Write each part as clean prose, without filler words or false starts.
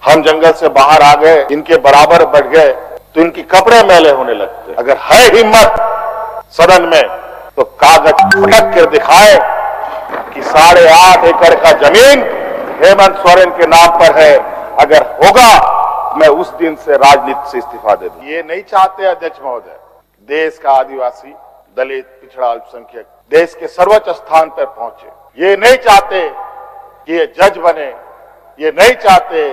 हम जंगल से बाहर आ गए, इनके बराबर बढ़ गए तो इनकी कपड़े मैले होने लगते। अगर है हिम्मत सदन में तो कागज फटक कर दिखाए कि 8.5 एकड़ का जमीन हेमंत सोरेन के नाम पर है। अगर होगा मैं उस दिन से राजनीति से इस्तीफा दे दूं। ये नहीं चाहते अध्यक्ष महोदय, देश का आदिवासी, दलित, पिछड़ा, अल्पसंख्यक देश के सर्वोच्च स्थान पर पहुंचे। ये नहीं चाहते कि ये जज बने, ये नहीं चाहते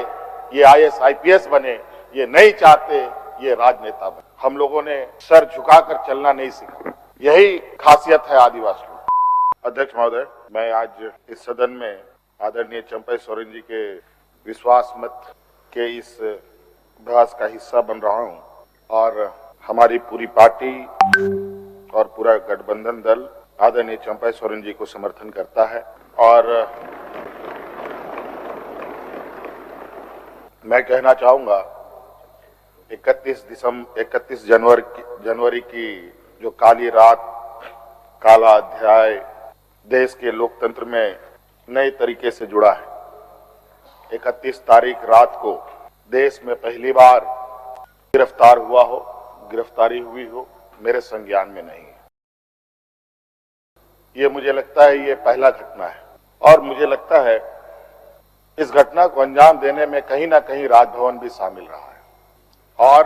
ये IAS IPS बने, ये नहीं चाहते ये राजनेता बने। हम लोगों ने सर झुकाकर चलना नहीं सीखा, यही खासियत है आदिवासियों। अध्यक्ष महोदय, मैं आज इस सदन में आदरणीय चंपई सोरेन जी के विश्वास मत के इस बहस का हिस्सा बन रहा हूं और हमारी पूरी पार्टी और पूरा गठबंधन दल आदरणीय चंपई सोरेन जी को समर्थन करता है। और मैं कहना चाहूंगा 31 जनवरी की जो काली रात, काला अध्याय देश के लोकतंत्र में नए तरीके से जुड़ा है। 31 तारीख रात को देश में पहली बार गिरफ्तारी हुई हो, मेरे संज्ञान में नहीं है। ये मुझे लगता है ये पहला घटना है और मुझे लगता है इस घटना को अंजाम देने में कहीं ना कहीं राजभवन भी शामिल रहा है। और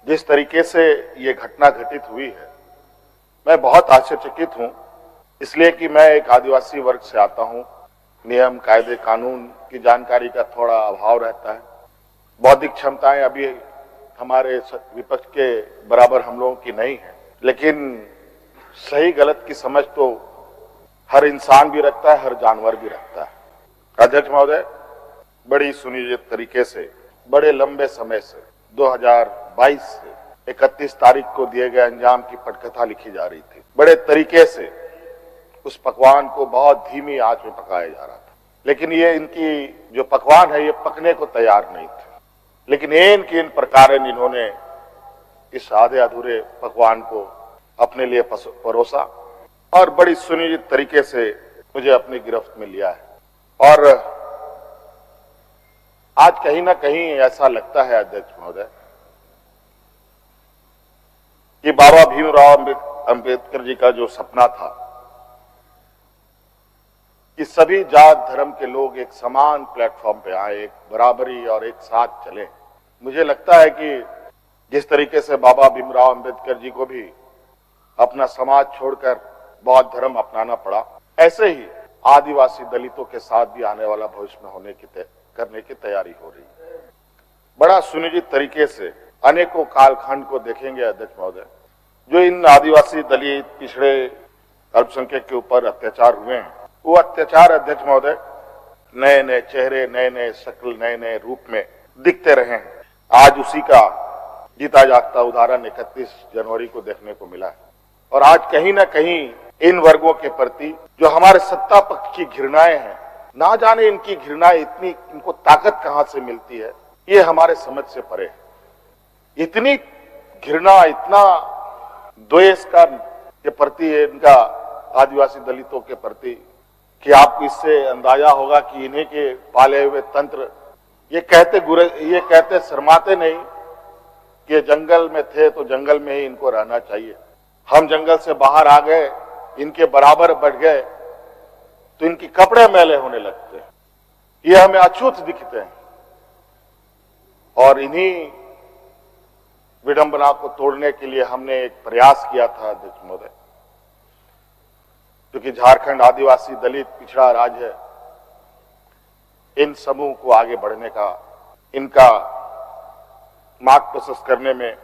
जिस तरीके से ये घटना घटित हुई है, मैं बहुत आश्चर्यचकित हूं, इसलिए कि मैं एक आदिवासी वर्ग से आता हूं। नियम, कायदे, कानून की जानकारी का थोड़ा अभाव रहता है। बौद्धिक क्षमताएं अभी हमारे विपक्ष के बराबर हम लोगों की नहीं है, लेकिन सही गलत की समझ तो हर इंसान भी रखता है, हर जानवर भी रखता है। अध्यक्ष महोदय, बड़ी सुनियोजित तरीके से, बड़े लंबे समय से 2022 से 31 तारीख को दिए गए अंजाम की पटकथा लिखी जा रही थी। बड़े तरीके से उस पकवान को बहुत धीमी आंच में पकाया जा रहा था, लेकिन ये इनकी जो पकवान है ये पकने को तैयार नहीं थे। लेकिन इन प्रकार इन्होंने इस आधे अधूरे पकवान को अपने लिए परोसा और बड़ी सुनियोजित तरीके से मुझे अपनी गिरफ्त में लिया है। और आज कहीं ना कहीं ऐसा लगता है अध्यक्ष महोदय कि बाबा भीमराव अंबेडकर जी का जो सपना था कि सभी जात धर्म के लोग एक समान प्लेटफॉर्म पे आए, एक बराबरी और एक साथ चले। मुझे लगता है कि जिस तरीके से बाबा भीमराव अंबेडकर जी को भी अपना समाज छोड़कर बौद्ध धर्म अपनाना पड़ा, ऐसे ही आदिवासी दलितों के साथ भी आने वाला भविष्य में करने की तैयारी हो रही है। बड़ा सुनियोजित तरीके से अनेकों कालखंड को देखेंगे अध्यक्ष महोदय, जो इन आदिवासी, दलित, पिछड़े, अल्पसंख्यक के ऊपर अत्याचार हुए हैं, वो अत्याचार अध्यक्ष महोदय नए नए चेहरे, नए नए शक्ल, नए नए रूप में दिखते रहे हैं। आज उसी का जीता जागता उदाहरण 31 जनवरी को देखने को मिला है। और आज कहीं ना कहीं इन वर्गों के प्रति जो हमारे सत्ता पक्ष की घृणाएं हैं, ना जाने इनकी घृणाएं इतनी, इनको ताकत कहां से मिलती है, ये हमारे समझ से परे है। इतनी घृणा, इतना द्वेष के प्रति इनका आदिवासी दलितों के प्रति कि आपको इससे अंदाजा होगा कि इन्हीं के पाले हुए तंत्र ये कहते शर्माते नहीं कि ये जंगल में थे तो जंगल में ही इनको रहना चाहिए। हम जंगल से बाहर आ गए, इनके बराबर बढ़ गए तो इनकी कपड़े मैले होने लगते हैं। ये हमें अछूत दिखते हैं और इन्हीं विडंबना को तोड़ने के लिए हमने एक प्रयास किया था अध्यक्ष महोदय, क्योंकि झारखंड आदिवासी, दलित, पिछड़ा राज्य है। इन समूह को आगे बढ़ने का, इनका मार्ग प्रशस्त करने में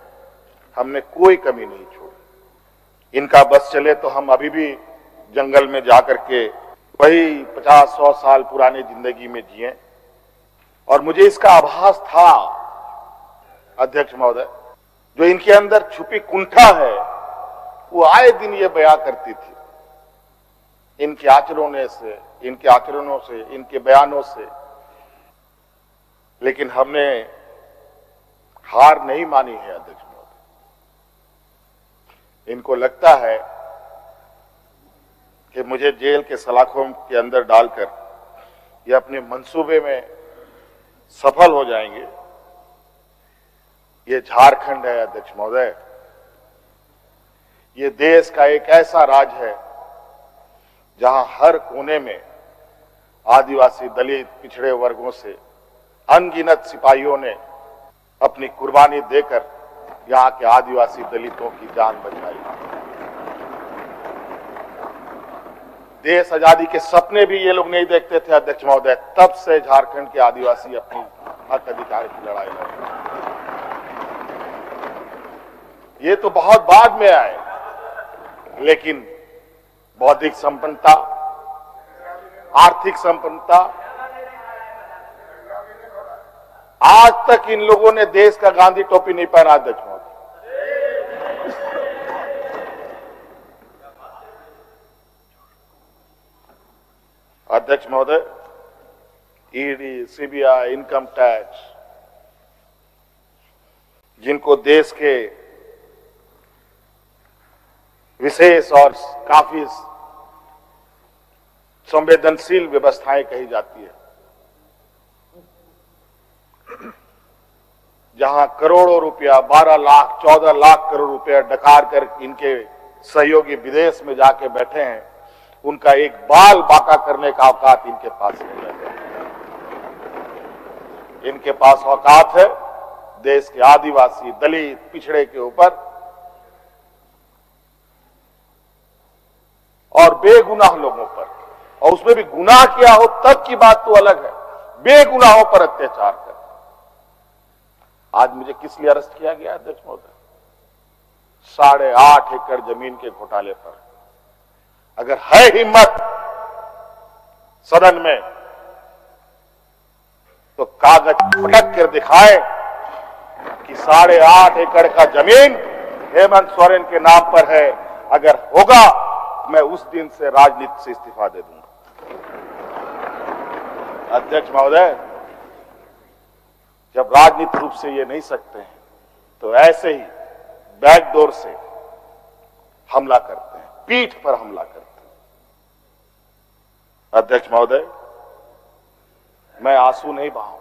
हमने कोई कमी नहीं छोड़ी। इनका बस चले तो हम अभी भी जंगल में जाकर के वही 50-100 साल पुरानी जिंदगी में जिए। और मुझे इसका आभास था अध्यक्ष महोदय, जो इनके अंदर छुपी कुंठा है वो आए दिन ये बयां करती थी। इनके आचरणों से, इनके बयानों से। लेकिन हमने हार नहीं मानी है अध्यक्ष महोदय। इनको लगता है कि मुझे जेल के सलाखों के अंदर डालकर ये अपने मंसूबे में सफल हो जाएंगे। ये झारखंड है अध्यक्ष महोदय, ये देश का एक ऐसा राज्य है जहां हर कोने में आदिवासी, दलित, पिछड़े वर्गों से अनगिनत सिपाहियों ने अपनी कुर्बानी देकर यहां के आदिवासी दलितों की जान बचाई। देश आजादी के सपने भी ये लोग नहीं देखते थे अध्यक्ष महोदय, तब से झारखंड के आदिवासी अपनी हक अधिकार की लड़ाई लड़ रहे हैं। ये तो बहुत बाद में आए, लेकिन बौद्धिक संपन्नता, आर्थिक संपन्नता, आज तक इन लोगों ने देश का गांधी टोपी नहीं पहना अध्यक्ष महोदय। अध्यक्ष महोदय, ईडी, सीबीआई, इनकम टैक्स, जिनको देश के विशेष और काफी संवेदनशील व्यवस्थाएं कही जाती है, जहां करोड़ों रुपया, 12 लाख, 14 लाख करोड़ रुपया डकार कर इनके सहयोगी विदेश में जाके बैठे हैं, उनका एक बाल बाका करने का औकात इनके पास नहीं है। इनके पास औकात है देश के आदिवासी, दलित, पिछड़े के ऊपर और बेगुनाह लोगों पर, और उसमें भी गुनाह किया हो तब की बात तो अलग है, बेगुनाहों पर अत्याचार कर। आज मुझे किस लिए अरेस्ट किया गया अध्यक्ष महोदय? 8.5 एकड़ जमीन के घोटाले पर। अगर है हिम्मत सदन में तो कागज पटक कर दिखाए कि 8.5 एकड़ का जमीन हेमंत सोरेन के नाम पर है। अगर होगा, मैं उस दिन से राजनीति से इस्तीफा दे दूंगा। अध्यक्ष महोदय, जब राजनीतिक रूप से ये नहीं सकते हैं तो ऐसे ही बैकडोर से हमला करते हैं, पीठ पर हमला करते हैं। अध्यक्ष महोदय, मैं आंसू नहीं बहाऊं,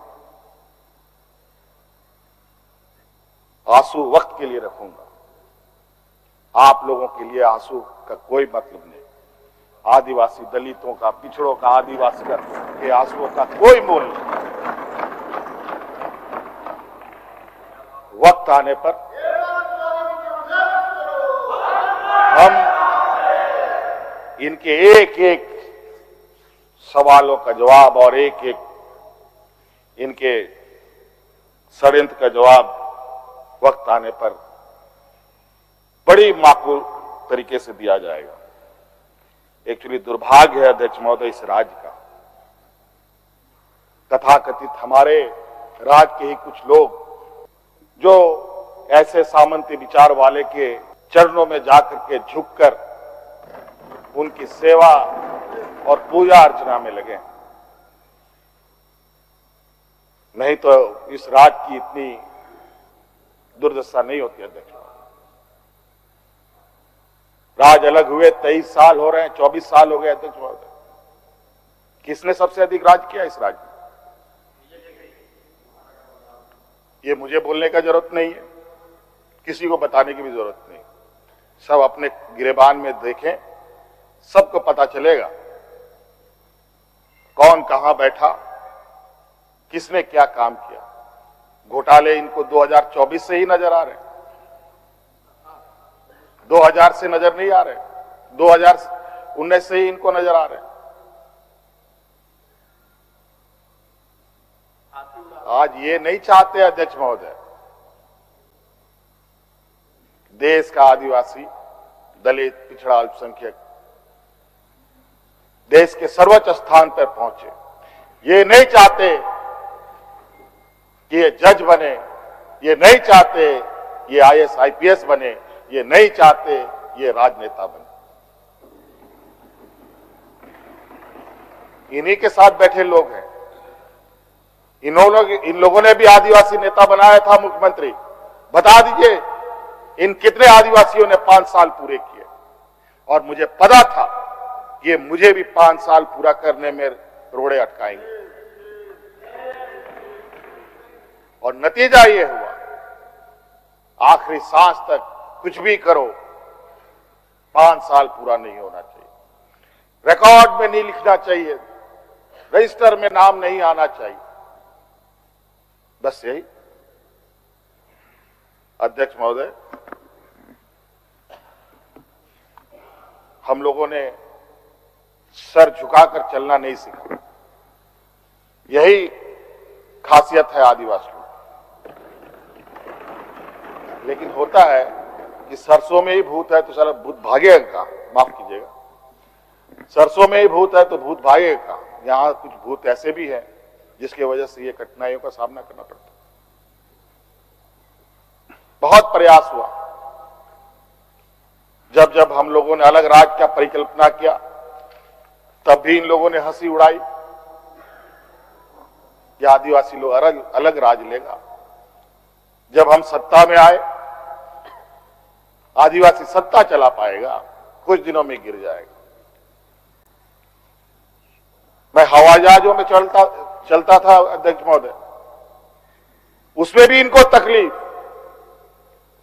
आंसू वक्त के लिए रखूंगा। आप लोगों के लिए आंसू का कोई मतलब नहीं। आदिवासी दलितों का, पिछड़ों का, आदिवासी के आंसुओं का कोई मोल नहीं। वक्त आने पर हम इनके एक एक सवालों का जवाब और एक एक इनके षड्यंत्र का जवाब वक्त आने पर बड़ी माकूल तरीके से दिया जाएगा। एक्चुअली दुर्भाग्य है अध्यक्ष महोदय इस राज्य का, तथाकथित हमारे राज्य के ही कुछ लोग जो ऐसे सामंती विचार वाले के चरणों में जाकर के झुककर उनकी सेवा और पूजा अर्चना में लगे, नहीं तो इस राज्य की इतनी दुर्दशा नहीं होती अध्यक्ष। राज अलग हुए 23 साल हो रहे हैं, 24 साल हो गए अध्यक्ष महोदय। किसने सबसे अधिक राज किया इस राज्य में? ये मुझे बोलने का जरूरत नहीं है, किसी को बताने की भी जरूरत नहीं। सब अपने गिरेबान में देखें, सबको पता चलेगा कौन कहां बैठा, किसने क्या काम किया। घोटाले इनको 2024 से ही नजर आ रहे हैं, 2000 से नजर नहीं आ रहे, 2019 से ही इनको नजर आ रहे हैं। आज ये नहीं चाहते अध्यक्ष महोदय, देश का आदिवासी, दलित, पिछड़ा, अल्पसंख्यक देश के सर्वोच्च स्थान पर पहुंचे। ये नहीं चाहते कि ये जज बने, ये नहीं चाहते ये IAS IPS बने, ये नहीं चाहते ये राजनेता बने। इन्हीं के साथ बैठे लोग हैं। इन लोगों ने भी आदिवासी नेता बनाया था मुख्यमंत्री। बता दीजिए इन कितने आदिवासियों ने 5 साल पूरे किए। और मुझे पता था ये मुझे भी 5 साल पूरा करने में रोड़े अटकाएंगे। और नतीजा ये हुआ, आखिरी सांस तक कुछ भी करो 5 साल पूरा नहीं होना चाहिए, रिकॉर्ड में नहीं लिखना चाहिए, रजिस्टर में नाम नहीं आना चाहिए। बस यही। अध्यक्ष महोदय, हम लोगों ने सर झुकाकर चलना नहीं सीखा। यही खासियत है आदिवासियों। लेकिन होता है कि सरसों में ही भूत है तो साला भूत भागेगा का, माफ कीजिएगा, सरसों में ही भूत है तो भूत भागेगा का। यहां कुछ भूत ऐसे भी हैं जिसकी वजह से ये कठिनाइयों का सामना करना पड़ता है। बहुत प्रयास हुआ, जब जब हम लोगों ने अलग राज्य का परिकल्पना किया तब भी इन लोगों ने हंसी उड़ाई कि आदिवासी लोग अलग राज्य लेगा। जब हम सत्ता में आए, आदिवासी सत्ता चला पाएगा, कुछ दिनों में गिर जाएगा। मैं हवाई जहाजों में चलता था अध्यक्ष महोदय, उसमें भी इनको तकलीफ।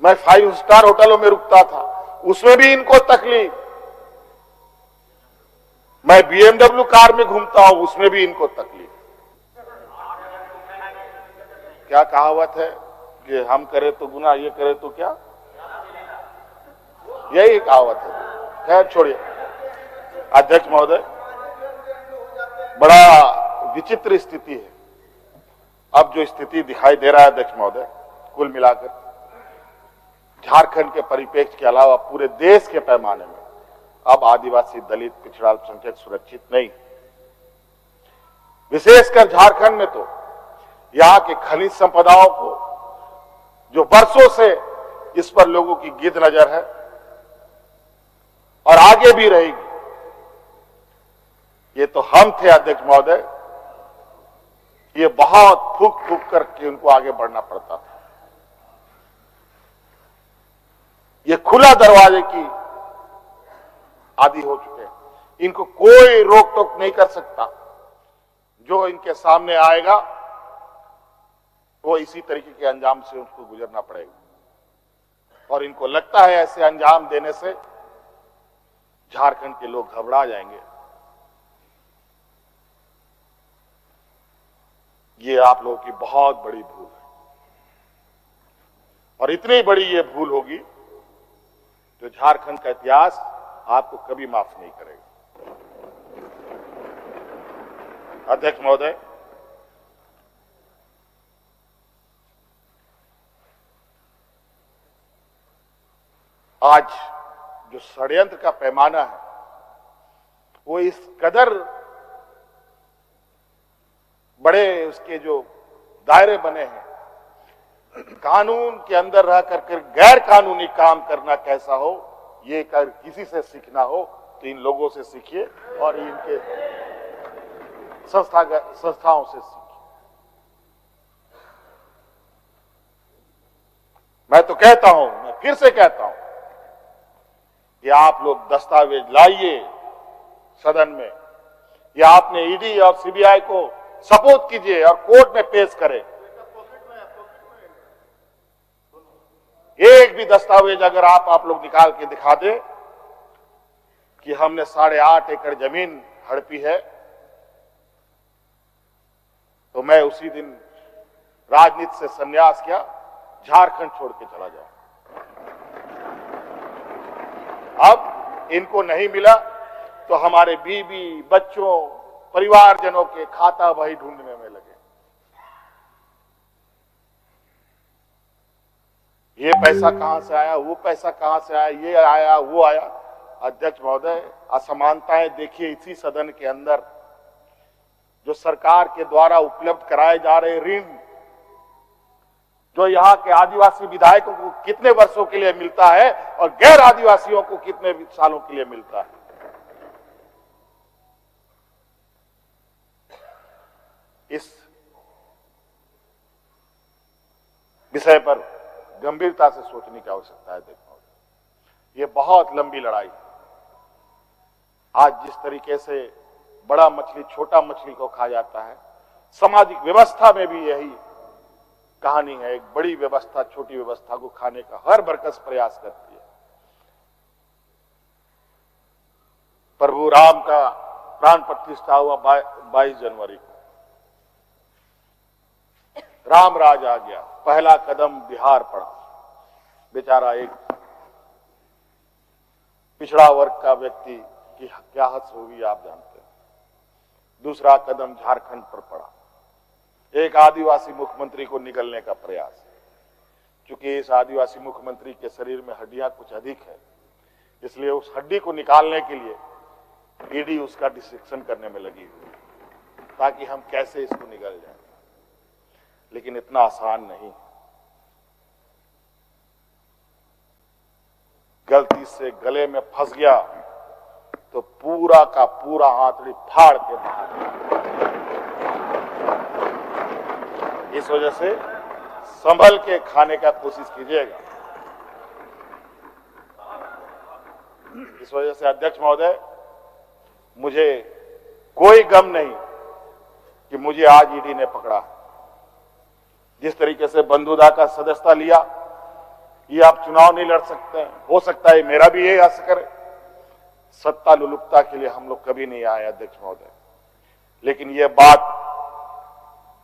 मैं 5 स्टार होटलों में रुकता था, उसमें भी इनको तकलीफ। मैं BMW कार में घूमता हूं, उसमें भी इनको तकलीफ। क्या कहावत है कि हम करें तो गुनाह, ये करे तो क्या, यही कहावत है। खैर छोड़िए। अध्यक्ष महोदय, बड़ा विचित्र स्थिति है। अब जो स्थिति दिखाई दे रहा है अध्यक्ष महोदय, कुल मिलाकर झारखंड के परिप्रेक्ष्य के अलावा पूरे देश के पैमाने में अब आदिवासी, दलित, पिछड़ा अल्पसंख्यक सुरक्षित नहीं। विशेषकर झारखंड में तो यहां के खनिज संपदाओं को, जो वर्षों से इस पर लोगों की गिद्ध नजर है और आगे भी रहेगी। ये तो हम थे अध्यक्ष महोदय, ये बहुत फूक फूक करके उनको आगे बढ़ना पड़ता था। ये खुला दरवाजे की आदि हो चुके हैं, इनको कोई रोक टोक नहीं कर सकता। जो इनके सामने आएगा वो इसी तरीके के अंजाम से उसको गुजरना पड़ेगा। और इनको लगता है ऐसे अंजाम देने से झारखंड के लोग घबरा जाएंगे। ये आप लोगों की बहुत बड़ी भूल है, और इतनी बड़ी ये भूल होगी जो झारखंड का इतिहास आपको कभी माफ नहीं करेगा। अध्यक्ष महोदय, आज जो षड्यंत्र का पैमाना है वो इस कदर बड़े, उसके जो दायरे बने हैं, कानून के अंदर रह कर गैर कानूनी काम करना कैसा हो, ये कर किसी से सीखना हो तो इन लोगों से सीखिए और इनके संस्थाओं से सीखिए। मैं तो कहता हूं, मैं फिर से कहता हूं कि आप लोग दस्तावेज लाइए सदन में, या आपने ईडी और सीबीआई को सपोर्ट कीजिए और कोर्ट में पेश करें। एक भी दस्तावेज अगर आप लोग निकाल के दिखा दें कि हमने 8.5 एकड़ जमीन हड़पी है, तो मैं उसी दिन राजनीति से संन्यास किया, झारखंड छोड़ के चला जाऊं। अब इनको नहीं मिला तो हमारे बीवी, बच्चों, परिवारजनों के खाता बही ढूंढने में लगे। ये पैसा कहां से आया, वो पैसा कहां से आया, ये आया, वो आया। अध्यक्ष महोदय, असमानताएं देखिए इसी सदन के अंदर। जो सरकार के द्वारा उपलब्ध कराए जा रहे ऋण, जो यहाँ के आदिवासी विधायकों को कितने वर्षों के लिए मिलता है और गैर आदिवासियों को कितने सालों के लिए मिलता है। इस विषय पर गंभीरता से सोचने की आवश्यकता है। देखो, ये बहुत लंबी लड़ाई है। आज जिस तरीके से बड़ा मछली छोटा मछली को खा जाता है, सामाजिक व्यवस्था में भी यही कहानी है। एक बड़ी व्यवस्था छोटी व्यवस्था को खाने का हर बरकस प्रयास करती है। प्रभु राम का प्राण प्रतिष्ठा हुआ 22 जनवरी को। राम राज आ गया, पहला कदम बिहार पड़ा। बेचारा एक पिछड़ा वर्ग का व्यक्ति की क्या हद होगी आप जानते हैं। दूसरा कदम झारखंड पर पड़ा, एक आदिवासी मुख्यमंत्री को निगलने का प्रयास। क्योंकि इस आदिवासी मुख्यमंत्री के शरीर में हड्डियां कुछ अधिक है, इसलिए उस हड्डी को निकालने के लिए ईडी उसका डिसेक्शन करने में लगी हुई, ताकि हम कैसे इसको निगल जाए। लेकिन इतना आसान नहीं। गलती से गले में फंस गया तो पूरा का पूरा आंतड़ी फाड़ के बाहर। इस वजह से संभल के खाने का कोशिश कीजिएगा। इस वजह से अध्यक्ष महोदय, मुझे कोई गम नहीं कि मुझे आज ईडी ने पकड़ा। जिस तरीके से बंधुदा का सदस्यता लिया, ये आप चुनाव नहीं लड़ सकते हैं। हो सकता है मेरा भी यही असर है। सत्ता लुलुपता के लिए हम लोग कभी नहीं आए अध्यक्ष महोदय। लेकिन ये बात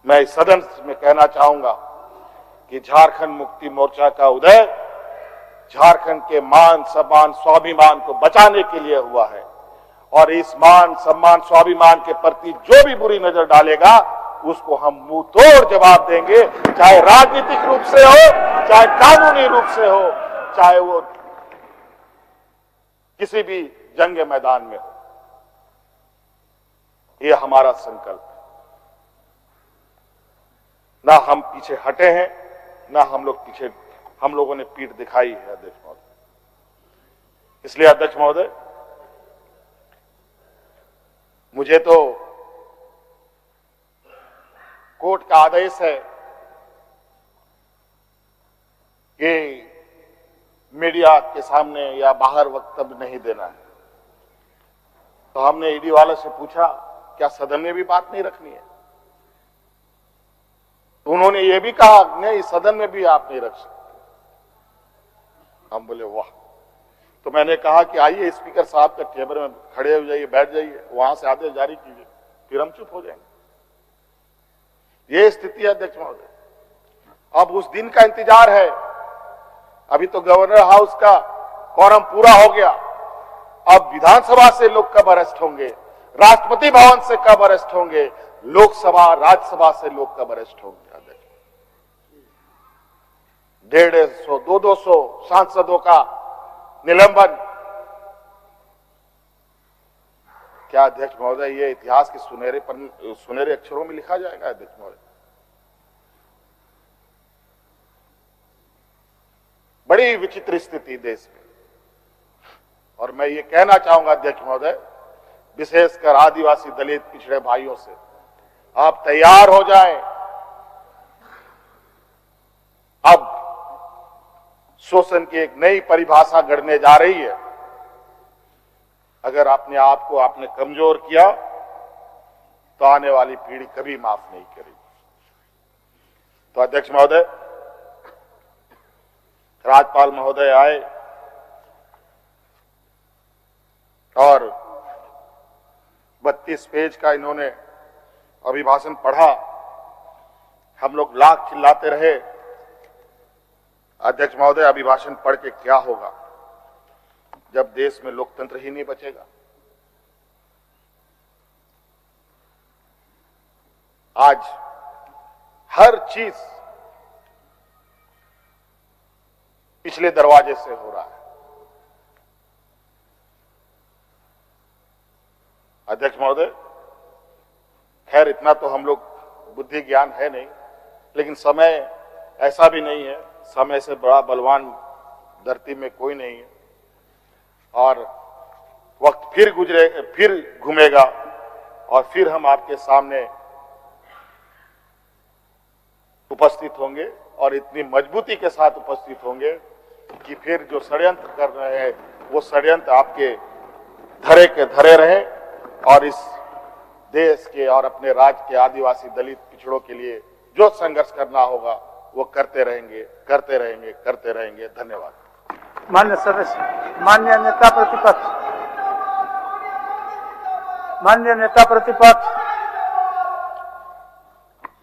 मैं इस सदन में कहना चाहूंगा कि झारखंड मुक्ति मोर्चा का उदय झारखंड के मान सम्मान स्वाभिमान को बचाने के लिए हुआ है। और इस मान सम्मान स्वाभिमान के प्रति जो भी बुरी नजर डालेगा उसको हम मुंह तोड़ जवाब देंगे, चाहे राजनीतिक रूप से हो, चाहे कानूनी रूप से हो, चाहे वो किसी भी जंग मैदान में हो। यह हमारा संकल्प है। ना हम पीछे हटे हैं, ना हम लोगों ने पीठ दिखाई है अध्यक्ष महोदय। इसलिए अध्यक्ष महोदय, मुझे तो कोर्ट का आदेश है कि मीडिया के सामने या बाहर वक्तव्य नहीं देना है। तो हमने ईडी वाले से पूछा, क्या सदन में भी बात नहीं रखनी है? तो उन्होंने ये भी कहा, नहीं सदन में भी आप नहीं रख सकते। हम बोले वाह। तो मैंने कहा कि आइए स्पीकर साहब के टेबल में खड़े हो जाइए, बैठ जाइए, वहां से आदेश जारी कीजिए, फिर हम चुप हो जाएंगे। ये स्थिति है अध्यक्ष महोदय। अब उस दिन का इंतजार है। अभी तो गवर्नर हाउस का क्वारम पूरा हो गया। अब विधानसभा से लोग कब अरेस्ट होंगे, राष्ट्रपति भवन से कब अरेस्ट होंगे, लोकसभा राज्यसभा से लोग कब अरेस्ट होंगे। 150, 200 सांसदों का निलंबन। क्या अध्यक्ष महोदय ये इतिहास के सुनहरे अक्षरों में लिखा जाएगा अध्यक्ष महोदय? बड़ी विचित्र स्थिति देश में। और मैं ये कहना चाहूंगा अध्यक्ष महोदय, विशेषकर आदिवासी दलित पिछड़े भाइयों से, आप तैयार हो जाएं। अब शोषण की एक नई परिभाषा गढ़ने जा रही है। अगर अपने आप को आपने कमजोर किया तो आने वाली पीढ़ी कभी माफ नहीं करेगी। तो अध्यक्ष महोदय, राज्यपाल महोदय आए और 32 पेज का इन्होंने अभिभाषण पढ़ा। हम लोग लाख चिल्लाते रहे, अध्यक्ष महोदय अभिभाषण पढ़ के क्या होगा जब देश में लोकतंत्र ही नहीं बचेगा। आज हर चीज पिछले दरवाजे से हो रहा है। अध्यक्ष महोदय, खैर इतना तो हम लोग बुद्धि ज्ञान है नहीं, लेकिन समय ऐसा भी नहीं है, समय से बड़ा बलवान धरती में कोई नहीं है। और वक्त फिर घूमेगा और फिर हम आपके सामने उपस्थित होंगे और इतनी मजबूती के साथ उपस्थित होंगे कि फिर जो षड्यंत्र कर रहे हैं वो षड्यंत्र आपके धरे के धरे रहे और इस देश के और अपने राज्य के आदिवासी दलित पिछड़ों के लिए जो संघर्ष करना होगा वो करते रहेंगे, करते रहेंगे, करते रहेंगे। धन्यवाद। मान्य सदस्य, मान्य नेता प्रतिपक्ष, मान्य नेता प्रतिपक्ष।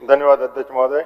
धन्यवाद अध्यक्ष महोदय।